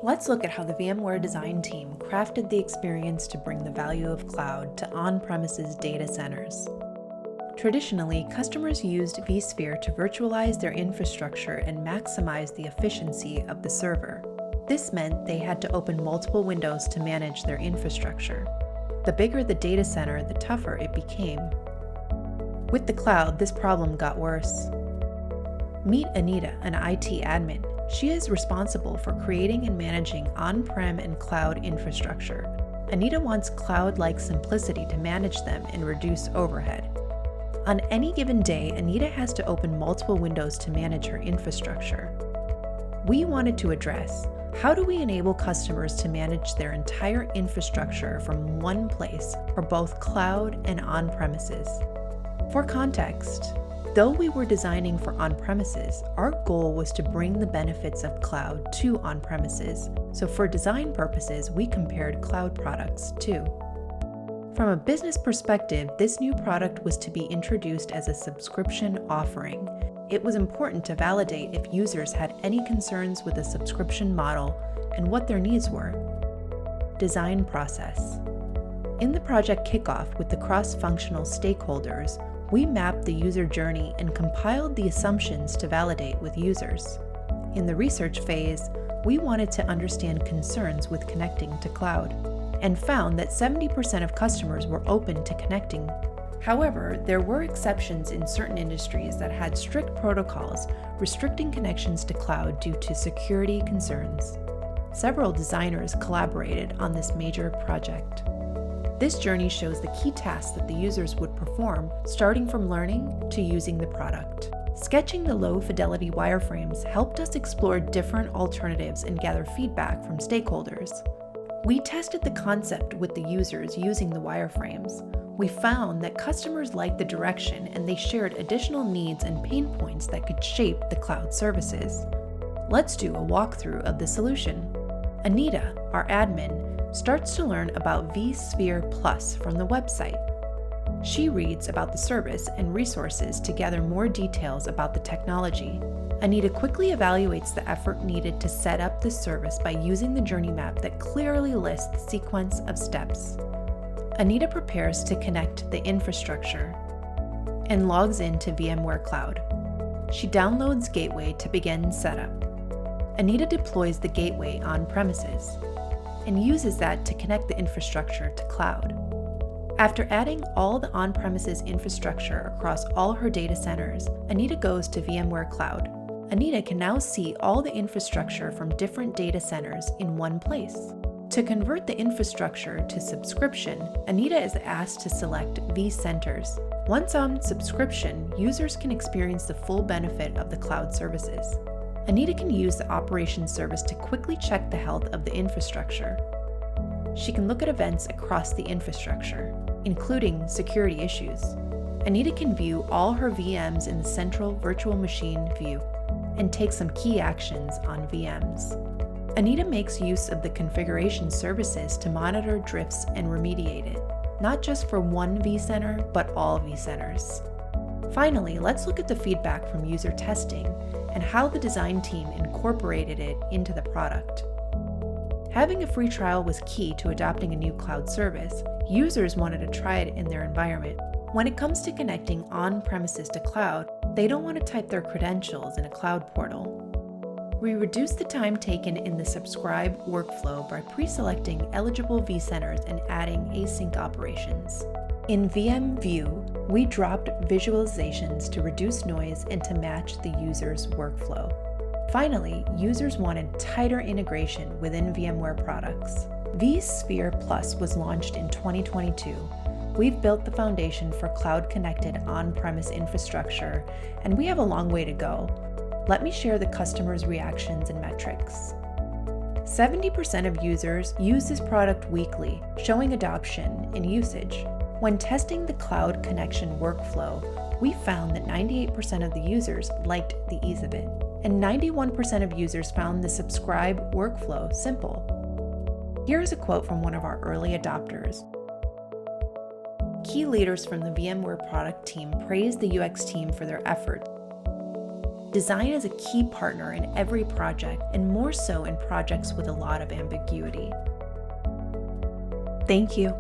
Let's look at how the VMware design team crafted the experience to bring the value of cloud to on-premises data centers. Traditionally, customers used vSphere to virtualize their infrastructure and maximize the efficiency of the server. This meant they had to open multiple windows to manage their infrastructure. The bigger the data center, the tougher it became. With the cloud, this problem got worse. Meet Anita, an IT admin. She is responsible for creating and managing on-prem and cloud infrastructure. Anita wants cloud-like simplicity to manage them and reduce overhead. On any given day, Anita has to open multiple windows to manage her infrastructure. We wanted to address, how do we enable customers to manage their entire infrastructure from one place for both cloud and on-premises? For context, though we were designing for on-premises, our goal was to bring the benefits of cloud to on-premises, so for design purposes, we compared cloud products too. From a business perspective, this new product was to be introduced as a subscription offering. It was important to validate if users had any concerns with the subscription model and what their needs were. Design process. In the project kickoff with the cross-functional stakeholders, we mapped the user journey and compiled the assumptions to validate with users. In the research phase, we wanted to understand concerns with connecting to cloud, and found that 70% of customers were open to connecting. However, there were exceptions in certain industries that had strict protocols restricting connections to cloud due to security concerns. Several designers collaborated on this major project. This journey shows the key tasks that the users would perform, starting from learning to using the product. Sketching the low-fidelity wireframes helped us explore different alternatives and gather feedback from stakeholders. We tested the concept with the users using the wireframes. We found that customers liked the direction and they shared additional needs and pain points that could shape the cloud services. Let's do a walkthrough of the solution. Anita, our admin, starts to learn about vSphere Plus from the website. She reads about the service and resources to gather more details about the technology. Anita quickly evaluates the effort needed to set up this service by using the journey map that clearly lists the sequence of steps. Anita prepares to connect the infrastructure and logs into VMware Cloud. She downloads Gateway to begin setup. Anita deploys the gateway on premises and uses that to connect the infrastructure to cloud. After adding all the on-premises infrastructure across all her data centers, Anita goes to VMware Cloud. Anita can now see all the infrastructure from different data centers in one place. To convert the infrastructure to subscription, Anita is asked to select vCenters. Once on subscription, users can experience the full benefit of the cloud services. Anita can use the operations service to quickly check the health of the infrastructure. She can look at events across the infrastructure, including security issues. Anita can view all her VMs in the central virtual machine view and take some key actions on VMs. Anita makes use of the configuration services to monitor drifts and remediate it, not just for one vCenter, but all vCenters. Finally, let's look at the feedback from user testing and how the design team incorporated it into the product. Having a free trial was key to adopting a new cloud service. Users wanted to try it in their environment. When it comes to connecting on-premises to cloud, they don't want to type their credentials in a cloud portal. We reduced the time taken in the subscribe workflow by pre-selecting eligible vCenters and adding async operations. In VM View, we dropped visualizations to reduce noise and to match the user's workflow. Finally, users wanted tighter integration within VMware products. vSphere Plus was launched in 2022. We've built the foundation for cloud-connected on-premise infrastructure, and we have a long way to go. Let me share the customers' reactions and metrics. 70% of users use this product weekly, showing adoption and usage. When testing the cloud connection workflow, we found that 98% of the users liked the ease of it, and 91% of users found the subscribe workflow simple. Here's a quote from one of our early adopters. Key leaders from the VMware product team praised the UX team for their effort. Design is a key partner in every project, and more so in projects with a lot of ambiguity. Thank you.